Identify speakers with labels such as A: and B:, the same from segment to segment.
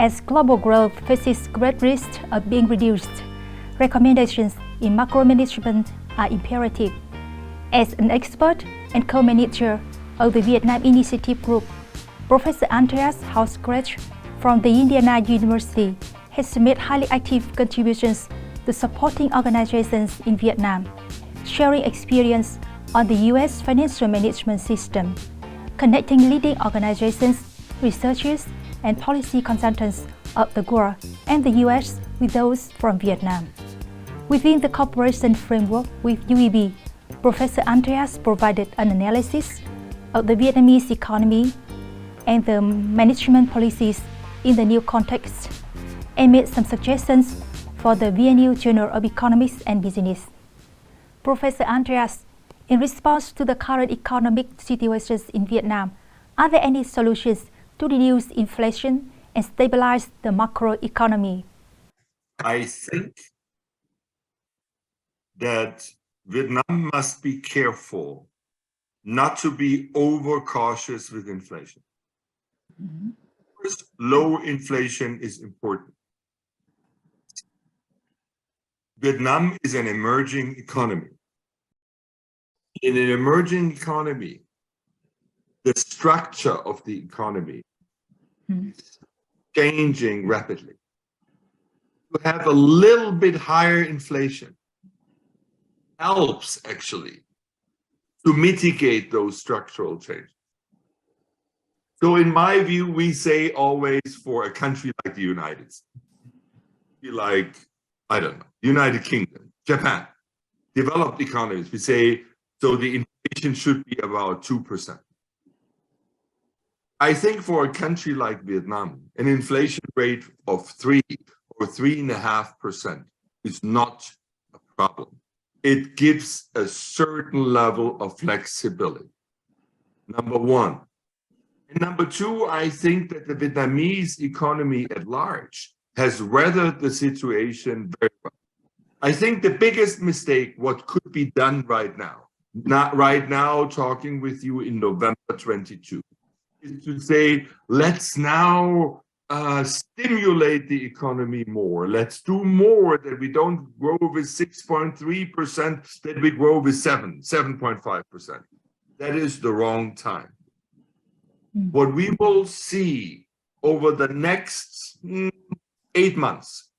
A: As global growth faces great risk of being reduced, recommendations in macro management are imperative. As an expert and co-manager of the Vietnam Initiative Group, Professor Andreas Hauskrecht from the Indiana University has made highly active contributions to supporting organizations in Vietnam, sharing experience on the U.S. financial management system, connecting leading organizations, researchers, and policy consultants of the world and the U.S. with those from Vietnam. Within the cooperation framework with UEB, Professor Andreas provided an analysis of the Vietnamese economy and the management policies in the new context, and made some suggestions for the VNU Journal of Economics and Business. Professor Andreas, in response to the current economic situations in Vietnam, are there any solutions to reduce inflation and stabilize the macroeconomy?
B: I think that Vietnam must be careful not to be overcautious with inflation. First, low inflation is important. Vietnam is an emerging economy. In an emerging economy, the structure of the economy is changing rapidly. To have a little bit higher inflation helps actually to mitigate those structural changes. So in my view, we say always for a country like the United States, like, I don't know, United Kingdom, Japan, developed economies, we say, so the inflation should be about 2%. I think for a country like Vietnam, an inflation rate of 3 or 3.5% is not a problem. It gives a certain level of flexibility, number one. And number two, I think that the Vietnamese economy at large has weathered the situation very well. I think the biggest mistake, what could be done right now, not right now talking with you in November 22, is to say, let's now stimulate the economy more. Let's do more, that we don't grow with 6.3%, that we grow with 7.5%. That is the wrong time. What we will see over the next 8 months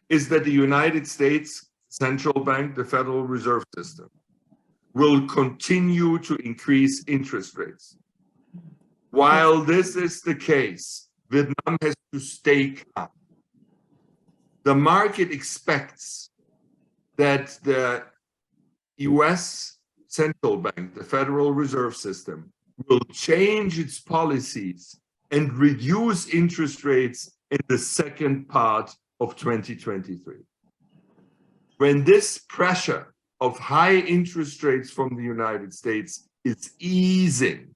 B: is that the United States Central Bank, the Federal Reserve System, will continue to increase interest rates. While this is the case, Vietnam has to stay calm. The market expects that the US Central Bank, the Federal Reserve System, will change its policies and reduce interest rates in the second part of 2023. When this pressure of high interest rates from the United States is easing,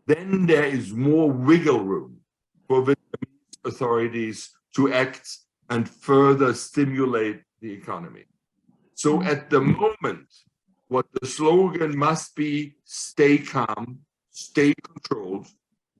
B: then there is more wiggle room for Vietnamese authorities to act and further stimulate the economy. So at the moment, what the slogan must be, stay calm, stay controlled,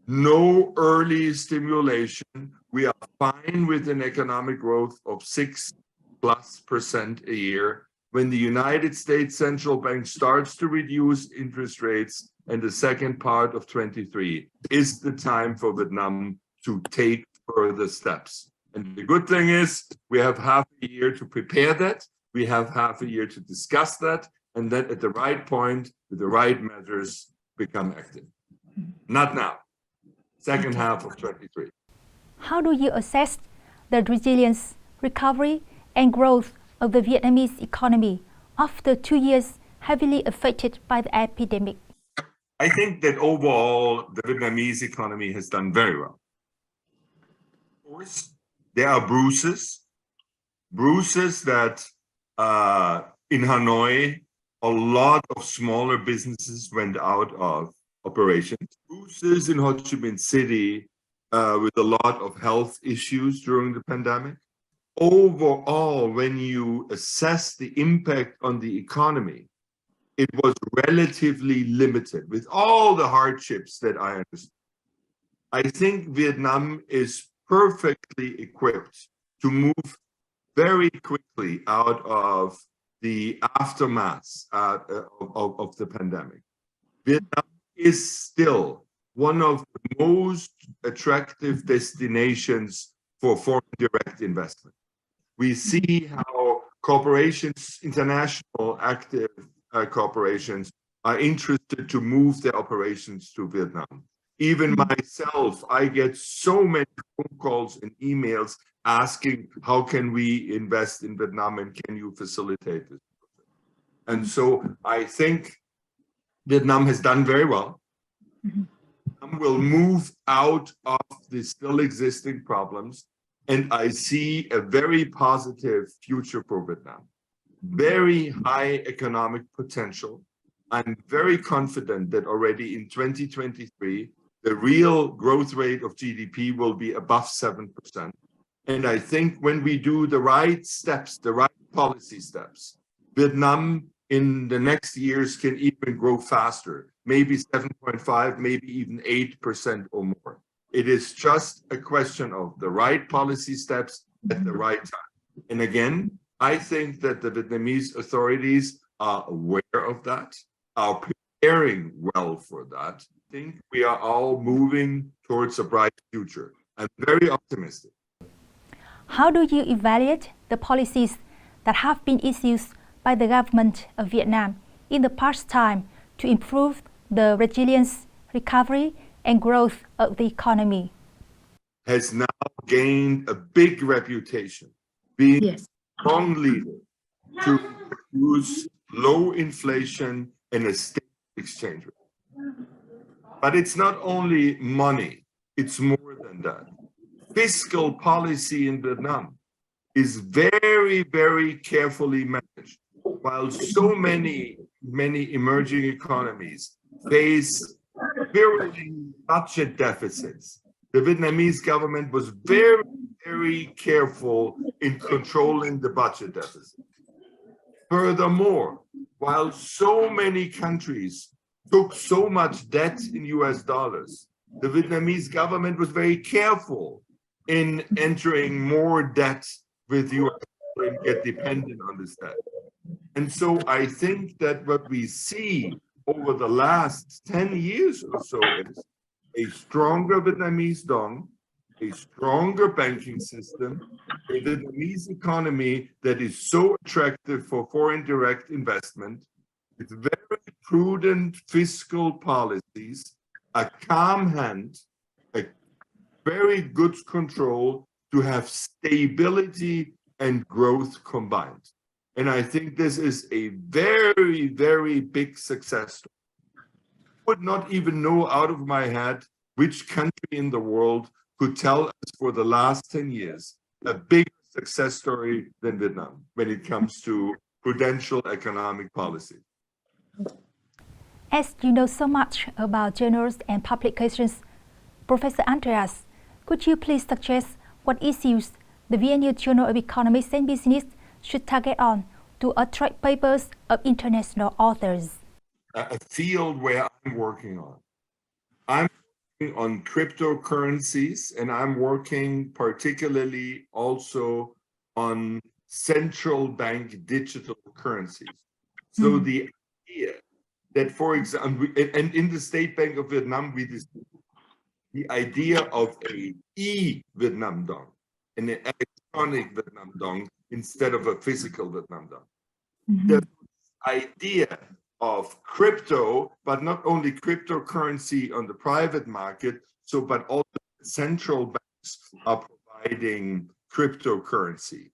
B: no early stimulation. We are fine with an economic growth of 6+% a year. When the United States Central Bank starts to reduce interest rates in the second part of 23 is the time for Vietnam to take further steps. And the good thing is we have half a year to prepare that. We have half a year to discuss that. And then at the right point, with the right measures, become active. Not now. Second half of 23.
A: How do you assess the resilience, recovery, and growth of the Vietnamese economy after 2 years heavily affected by the epidemic?
B: I think that overall, the Vietnamese economy has done very well. Of course, there are bruises that in Hanoi, a lot of smaller businesses went out of operations. Bruises in Ho Chi Minh City with a lot of health issues during the pandemic. Overall, when you assess the impact on the economy, it was relatively limited with all the hardships that I understand. I think Vietnam is perfectly equipped to move very quickly out of the aftermath of the pandemic. Vietnam is still one of the most attractive destinations for foreign direct investment. We see how corporations, international active corporations, are interested to move their operations to Vietnam. Even myself, I get so many phone calls and emails asking, how can we invest in Vietnam and can you facilitate this? And so I think Vietnam has done very well. Vietnam will move out of the still existing problems. And I see a very positive future for Vietnam. Very high economic potential. I'm very confident that already in 2023, the real growth rate of GDP will be above 7%. And I think when we do the right steps, the right policy steps, Vietnam in the next years can even grow faster, maybe 7.5, maybe even 8% or more. It is just a question of the right policy steps at the right time. And again, I think that the Vietnamese authorities are aware of that, are preparing well for that. I think we are all moving towards a bright future. I'm very optimistic.
A: How do you evaluate the policies that have been issued by the government of Vietnam in the past time to improve the resilience, recovery, and growth of the economy?
B: Has now gained a big reputation, being a strong leader to produce low inflation and a stable exchange rate. But it's not only money, it's more than that. Fiscal policy in Vietnam is very, very carefully managed. While so many emerging economies face virulent budget deficits, the Vietnamese government was very, very careful in controlling the budget deficit. Furthermore, while so many countries took so much debt in US dollars, the Vietnamese government was very careful in entering more debt with US dollars and get dependent on this debt. And so I think that what we see over the last 10 years or so is a stronger Vietnamese dong, a stronger banking system, a Vietnamese economy that is so attractive for foreign direct investment, with very prudent fiscal policies, a calm hand, a very good control to have stability and growth combined. And I think this is a very, very big success story. I would not even know out of my head which country in the world could tell us for the last 10 years a bigger success story than Vietnam when it comes to prudential economic policy.
A: As you know so much about journals and publications, Professor Andreas, could you please suggest what issues the VNU Journal of Economics and Business should target on to attract papers of international authors?
B: A field where I'm working on. I'm working on cryptocurrencies, and I'm working particularly also on central bank digital currencies. So the idea that, for example, and in the State Bank of Vietnam, we discussed the idea of a e-Vietnam dong, an electronic Vietnam dong instead of a physical Vietnam dong. The idea of crypto, but not only cryptocurrency on the private market, but also central banks are providing cryptocurrency.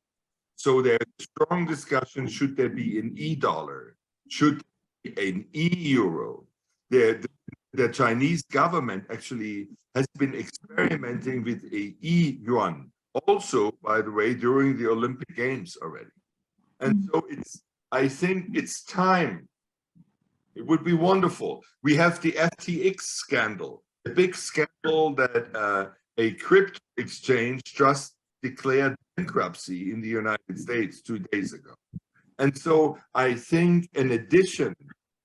B: So there's a strong discussion, should there be an e-dollar? Should there be an e-euro? The Chinese government actually has been experimenting with a e-yuan, also, by the way, during the Olympic Games already. And so I think it's time. It would be wonderful. We have the FTX scandal, a big scandal that a crypto exchange just declared bankruptcy in the United States 2 days ago. And so I think an edition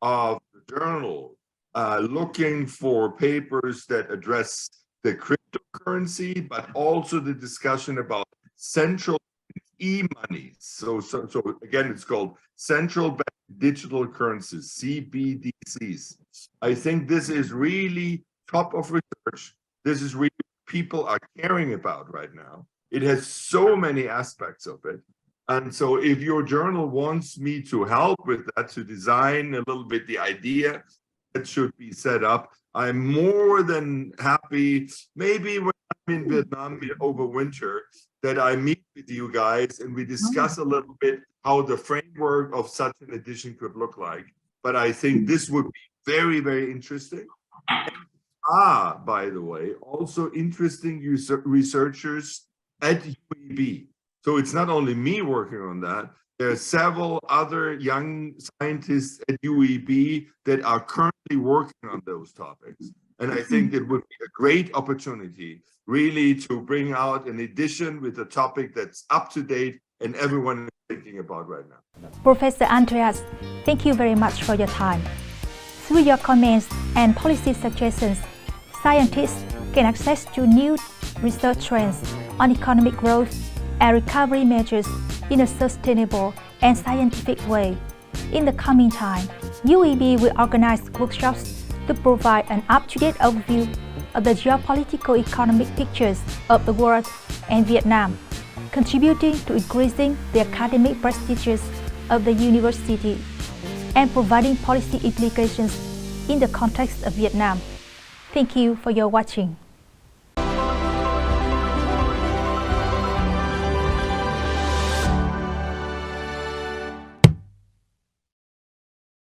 B: of the journal looking for papers that address the cryptocurrency, but also the discussion about central e-money. So again, it's called central bank digital currencies, CBDCs. I think this is really top of research. This is really what people are caring about right now. It has so many aspects of it. And so if your journal wants me to help with that, to design a little bit the idea that should be set up, I'm more than happy, maybe when I'm in Vietnam over winter, that I meet with you guys and we discuss a little bit how the framework of such an edition could look like. But I think this would be very, very interesting. By the way, also interesting researchers at UAB. So it's not only me working on that. There are several other young scientists at UAB that are currently working on those topics. And I think it would be a great opportunity really to bring out an edition with a topic that's up to date and everyone is thinking about right now.
A: Professor Andreas, thank you very much for your time. Through your comments and policy suggestions, scientists can access to new research trends on economic growth and recovery measures in a sustainable and scientific way. In the coming time, UAB will organize workshops to provide an up-to-date overview of the geopolitical economic pictures of the world and Vietnam, contributing to increasing the academic prestige of the university and providing policy implications in the context of Vietnam. Thank you for your watching.